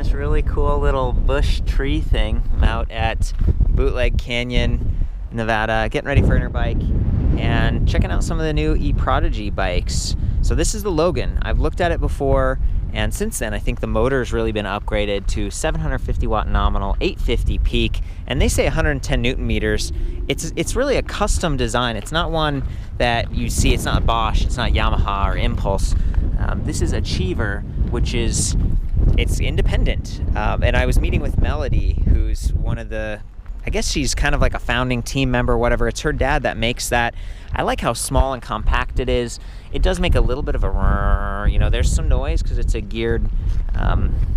this really cool little bush tree thing. I'm out at Bootleg Canyon, Nevada, getting ready for Interbike and checking out some of the new eProdigy bikes. So this is the Logan. I've looked at it before, and since then I think the motor's really been upgraded to 750 watt nominal, 850 peak, and they say 110 Newton meters. It's really a custom design. It's not one that you see. It's not Bosch, it's not Yamaha or Impulse. This is Achiever, which is, it's independent. And I was meeting with Melody, who's one of the, I guess she's kind of like a founding team member or whatever. It's her dad that makes that. I like how small and compact it is. It does make a little bit of a rrrr, you know, there's some noise because it's a geared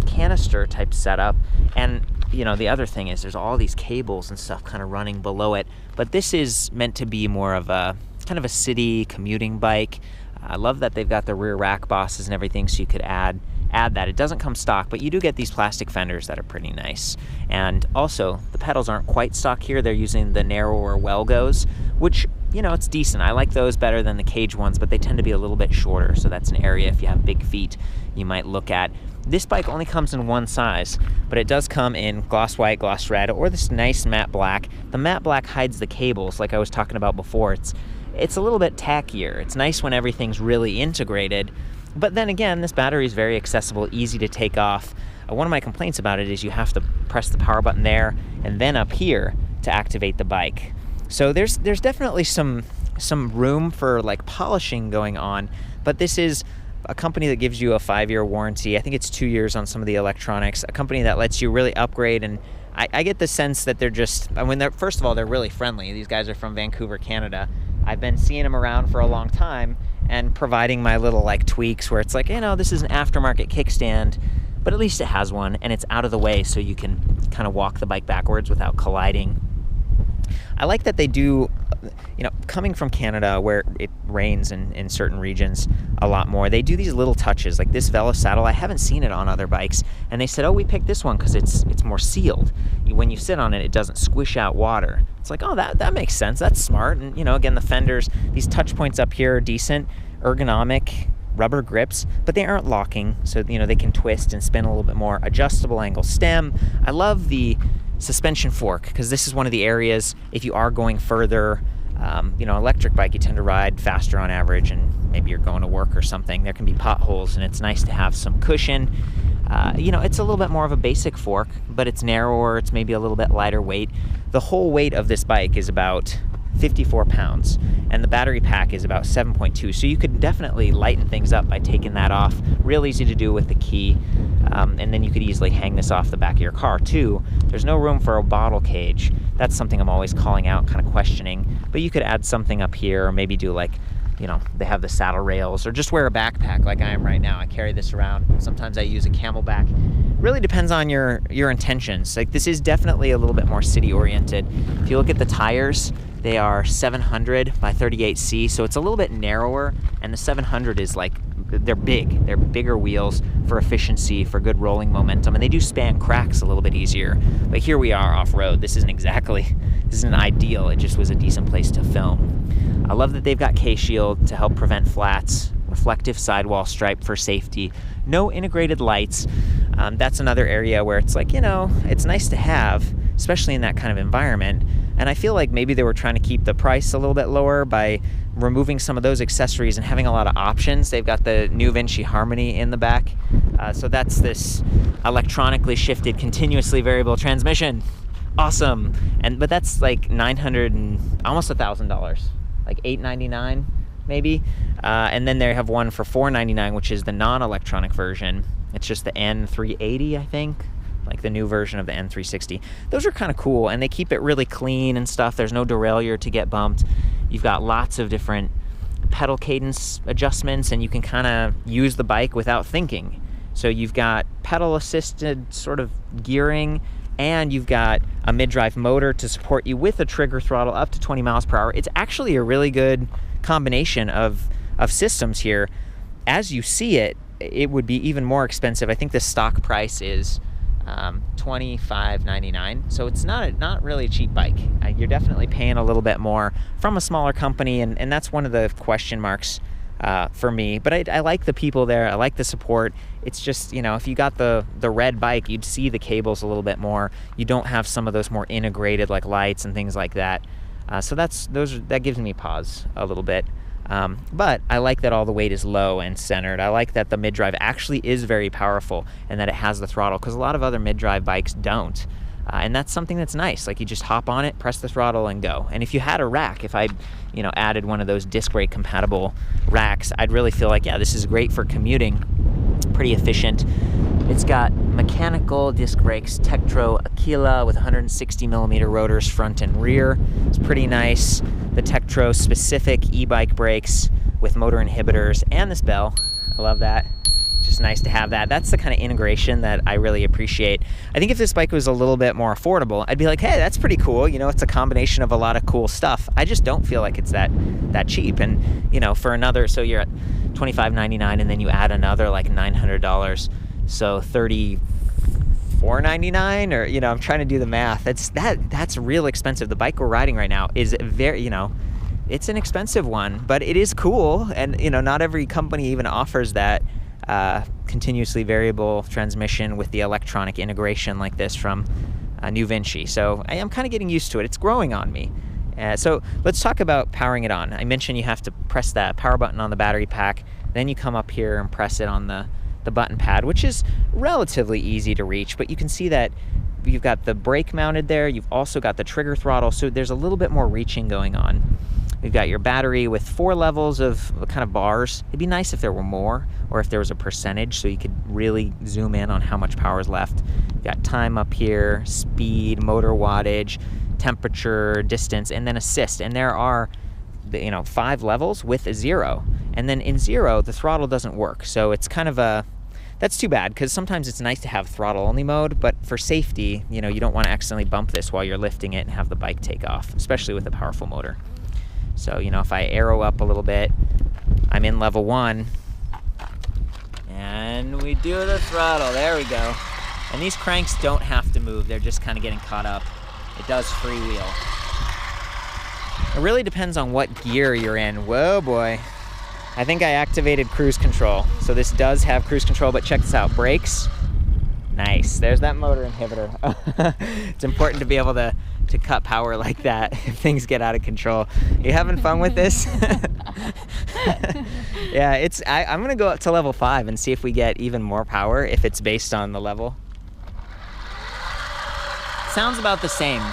canister type setup. And you know, the other thing is there's all these cables and stuff kind of running below it. But this is meant to be more of a kind of a city commuting bike. I love that they've got the rear rack bosses and everything, so you could add that. It doesn't come stock, but you do get these plastic fenders that are pretty nice. And also, the pedals aren't quite stock here. They're using the narrower Welgos, which, you know, it's decent. I like those better than the cage ones, but they tend to be a little bit shorter, so that's an area if you have big feet you might look at. This bike only comes in one size, but it does come in gloss white, gloss red, or this nice matte black. The matte black hides the cables, like I was talking about before. It's a little bit tackier. It's nice when everything's really integrated. But then again, this battery is very accessible, easy to take off. One of my complaints about it is you have to press the power button there and then up here to activate the bike. So there's definitely some room for like polishing going on, but this is a company that gives you a 5-year warranty. I think it's 2 years on some of the electronics, a company that lets you really upgrade. And I get the sense that they're just, I mean, first of all, they're really friendly. These guys are from Vancouver, Canada. I've been seeing them around for a long time and providing my little like tweaks where it's like, you know, this is an aftermarket kickstand, but at least it has one and it's out of the way so you can kind of walk the bike backwards without colliding. I like that they do, you know, coming from Canada where it rains in certain regions a lot more, they do these little touches like this Velo saddle. I haven't seen it on other bikes, and they said, oh, we picked this one because it's more sealed. When you sit on it, it doesn't squish out water. It's like, oh, that makes sense. That's smart. And you know, again, the fenders, these touch points up here are decent, ergonomic, rubber grips, but they aren't locking, so you know they can twist and spin a little bit more. Adjustable angle stem. I love the suspension fork because this is one of the areas, if you are going further, you know, electric bike, you tend to ride faster on average, and maybe you're going to work or something. There can be potholes, and it's nice to have some cushion. You know, it's a little bit more of a basic fork, but it's narrower. It's maybe a little bit lighter weight. The whole weight of this bike is about 54 pounds, and the battery pack is about 7.2, so you could definitely lighten things up by taking that off. Real easy to do with the key, and then you could easily hang this off the back of your car too. There's no room for a bottle cage. That's something I'm always calling out, kind of questioning, but you could add something up here, or maybe do like, you know, they have the saddle rails, or just wear a backpack like I am right now. I carry this around. Sometimes I use a camelback. Really depends on your intentions. Like, this is definitely a little bit more city oriented. If you look at the tires, they are 700 by 38C, so it's a little bit narrower, and the 700 is like, they're big. They're bigger wheels for efficiency, for good rolling momentum, and they do span cracks a little bit easier. But here we are off-road. This isn't ideal. It just was a decent place to film. I love that they've got K-Shield to help prevent flats, reflective sidewall stripe for safety, no integrated lights. That's another area where it's like, you know, it's nice to have, especially in that kind of environment. And I feel like maybe they were trying to keep the price a little bit lower by removing some of those accessories and having a lot of options. They've got the new Vinci Harmony in the back. So that's this electronically shifted, continuously variable transmission. Awesome. But that's like $900 and almost $1,000, like $899 maybe. And then they have one for $499, which is the non-electronic version. It's just the N380, I think, like the new version of the N360. Those are kind of cool, and they keep it really clean and stuff. There's no derailleur to get bumped. You've got lots of different pedal cadence adjustments, and you can kind of use the bike without thinking. So you've got pedal assisted sort of gearing, and you've got a mid-drive motor to support you with a trigger throttle up to 20 miles per hour. It's actually a really good combination of systems here. As you see it, it would be even more expensive. I think the stock price is $25.99, so it's not really a cheap bike. You're definitely paying a little bit more from a smaller company, and that's one of the question marks for me. But I like the people there. I like the support. It's just, you know, if you got the red bike, you'd see the cables a little bit more. You don't have some of those more integrated like lights and things like that. So that gives me pause a little bit. But I like that all the weight is low and centered. I like that the mid-drive actually is very powerful and that it has the throttle, because a lot of other mid-drive bikes don't. And that's something that's nice. Like, you just hop on it, press the throttle, and go. And if you had a rack, if I, you know, added one of those disc brake compatible racks, I'd really feel like, yeah, this is great for commuting. Pretty efficient. It's got mechanical disc brakes, Tektro Aquila, with 160 millimeter rotors front and rear. It's pretty nice. The Tektro specific e-bike brakes with motor inhibitors and this bell. I love that. Just nice to have that. That's the kind of integration that I really appreciate. I think if this bike was a little bit more affordable, I'd be like, hey, that's pretty cool. You know, it's a combination of a lot of cool stuff. I just don't feel like it's that cheap. And, you know, for another, so you're at $25.99 and then you add another like $900. So $34.99, or, you know, I'm trying to do the math. That's real expensive. The bike we're riding right now is very, you know, it's an expensive one, but it is cool. And, you know, not every company even offers that continuously variable transmission with the electronic integration like this from New Vinci. So I am kind of getting used to it. It's growing on me. So let's talk about powering it on. I mentioned you have to press that power button on the battery pack. Then you come up here and press it on the button pad, which is relatively easy to reach, but you can see that you've got the brake mounted there. You've also got the trigger throttle, so there's a little bit more reaching going on. We've got your battery with 4 levels of kind of bars. It'd be nice if there were more, or if there was a percentage so you could really zoom in on how much power is left. You've got time up here, speed, motor wattage, temperature, distance, and then assist. And there are, you know, 5 levels with a 0. And then in 0, the throttle doesn't work. So it's kind of that's too bad, because sometimes it's nice to have throttle only mode, but for safety, you know, you don't want to accidentally bump this while you're lifting it and have the bike take off, especially with a powerful motor. So, you know, if I arrow up a little bit, I'm in level 1, and we do the throttle. There we go. And these cranks don't have to move. They're just kind of getting caught up. It does freewheel. It really depends on what gear you're in. Whoa, boy. I think I activated cruise control. So this does have cruise control, but check this out. Brakes. Nice. There's that motor inhibitor. It's important to be able to cut power like that if things get out of control. You having fun with this? Yeah, I'm gonna go up to level 5 and see if we get even more power if it's based on the level. Sounds about the same.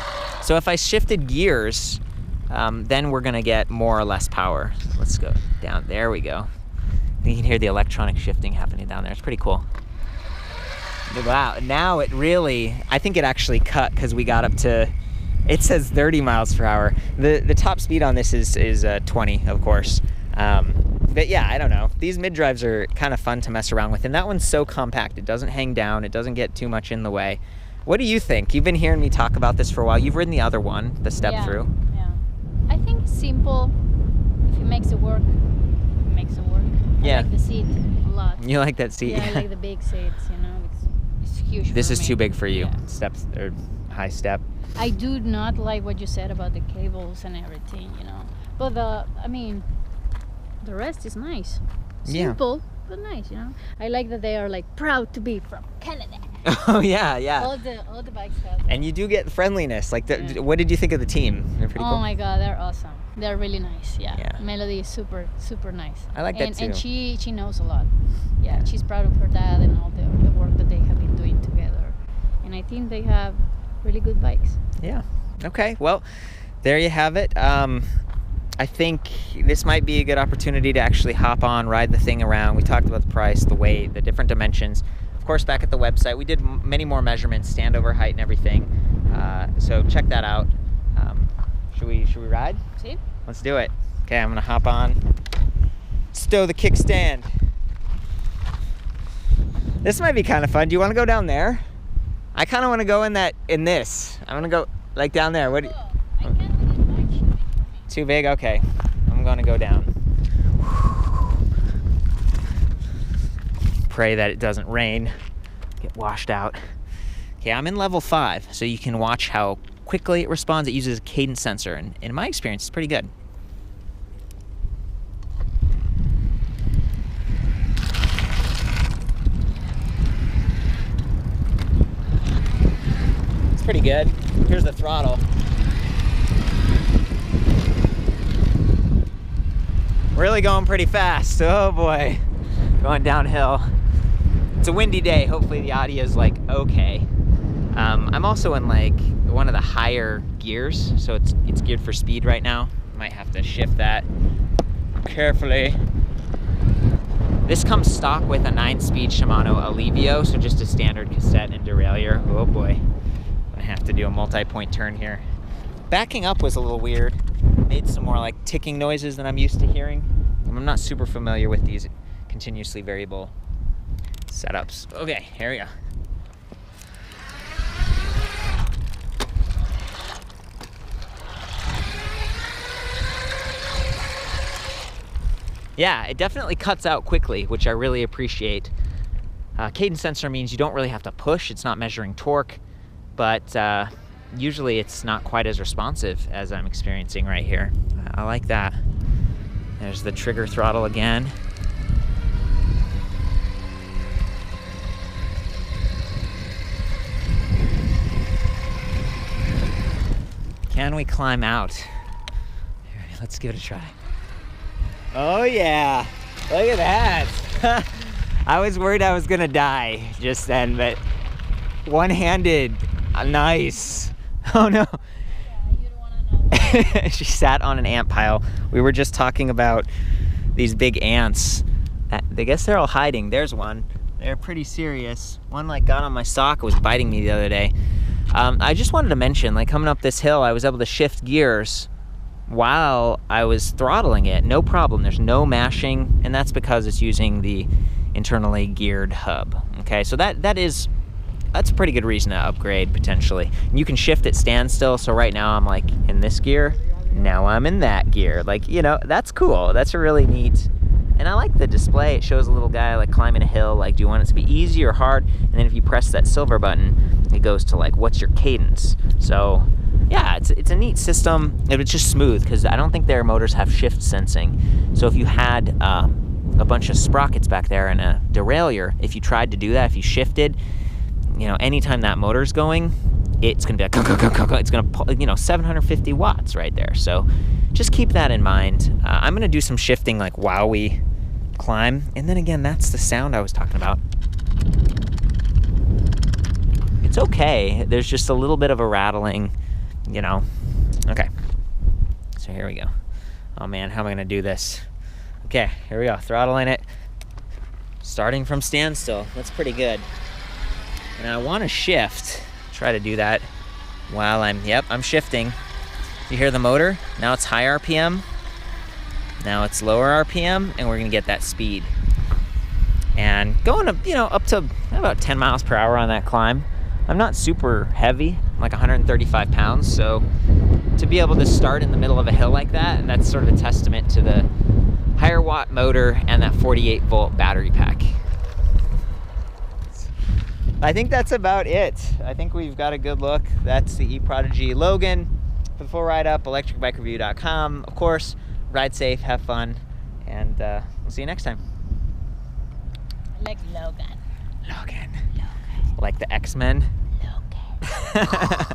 So if I shifted gears, then we're gonna get more or less power. Let's go down. There we go. You can hear the electronic shifting happening down there. It's pretty cool. Wow, now it really, I think it actually cut because we got up to, it says 30 miles per hour. The top speed on this is 20, of course. But yeah, I don't know. These mid-drives are kind of fun to mess around with. And that one's so compact. It doesn't hang down. It doesn't get too much in the way. What do you think? You've been hearing me talk about this for a while. You've ridden the other one, the step through. Yeah. I think it's simple. If it makes it work, it makes it work. I like the seat a lot. You like that seat? Yeah, I like the big seats, you know. It's huge. This is me. too big for you. Yeah. Steps or high step. I do not like what you said about the cables and everything, you know. But the rest is nice. Simple, but nice, you know. I like that they are like proud to be from Canada. Oh yeah. All the bikes have that. And you do get friendliness. Like, what did you think of the team? They're pretty cool. Oh my god, they're awesome. They're really nice. Yeah. Melody is super nice. I like that too. And she knows a lot. Yeah, she's proud of her dad and all the work that they have been doing together. And I think they have really good bikes. Yeah. Okay. Well, there you have it. I think this might be a good opportunity to actually hop on, ride the thing around. We talked about the price, the weight, the different dimensions. Of course, back at the website, we did many more measurements, standover height and everything. So check that out. Should we ride? See? Let's do it. Okay, I'm gonna hop on. Stow the kickstand. This might be kind of fun. Do you want to go down there? I kind of want to go in this. I want to go like down there. What? I can't really touch. Too big? Okay. I'm gonna go down. Pray that it doesn't rain. Get washed out. Okay, I'm in level 5, so you can watch how quickly it responds. It uses a Cadence Sensor, and in my experience, it's pretty good. pretty good. Here's the throttle. Really going pretty fast. Oh boy, going downhill. It's a windy day. Hopefully the audio is like okay. I'm also in like one of the higher gears, so it's geared for speed right now. Might have to shift that carefully. This comes stock with a 9-speed Shimano Alivio, so just a standard cassette and derailleur. Oh boy, I have to do a multi-point turn here. Backing up was a little weird. Made some more like ticking noises than I'm used to hearing. I'm not super familiar with these continuously variable setups. Okay, here we go. Yeah, it definitely cuts out quickly, which I really appreciate. Cadence Sensor means you don't really have to push. It's not measuring torque, but usually it's not quite as responsive as I'm experiencing right here. I like that. There's the trigger throttle again. Can we climb out? Here, let's give it a try. Oh yeah, look at that. I was worried I was gonna die just then, but one-handed, nice. Oh no. Yeah, you don't wanna know. She sat on an ant pile. We were just talking about these big ants. I guess they're all hiding. There's one. They're pretty serious. One like got on my sock, was biting me the other day. I just wanted to mention, like coming up this hill, I was able to shift gears while I was throttling it, no problem. There's no mashing, and that's because it's using the internally geared hub. Okay, so that's a pretty good reason to upgrade potentially. You can shift it standstill, so right now I'm like in this gear, now I'm in that gear. Like, you know, that's cool. That's a really neat, and I like the display. It shows a little guy like climbing a hill, like do you want it to be easy or hard? And then if you press that silver button, it goes to like, what's your cadence? So yeah, it's a neat system. It's just smooth because I don't think their motors have shift sensing. So if you had a bunch of sprockets back there and a derailleur, if you tried to do that, if you shifted, you know, anytime that motor's going, it's gonna be like, it's gonna pull, you know, 750 watts right there. So just keep that in mind. I'm gonna do some shifting like while we climb, and then again, that's the sound I was talking about. It's okay. There's just a little bit of a rattling, you know. Okay, so here we go. Oh man, how am I gonna do this? Okay, here we go, throttling it. Starting from standstill, that's pretty good. And I wanna shift, try to do that while I'm shifting. You hear the motor? Now it's high RPM, now it's lower RPM, and we're gonna get that speed. And going up, you know, up to about 10 miles per hour on that climb. I'm not super heavy, I'm like 135 pounds, so to be able to start in the middle of a hill like that, and that's sort of a testament to the higher watt motor and that 48 volt battery pack. I think that's about it. I think we've got a good look. That's the eProdigy Logan. For the full ride up, ElectricBikeReview.com. Of course, ride safe, have fun, and we'll see you next time. Like Logan. Logan. Like the X-Men. Logan.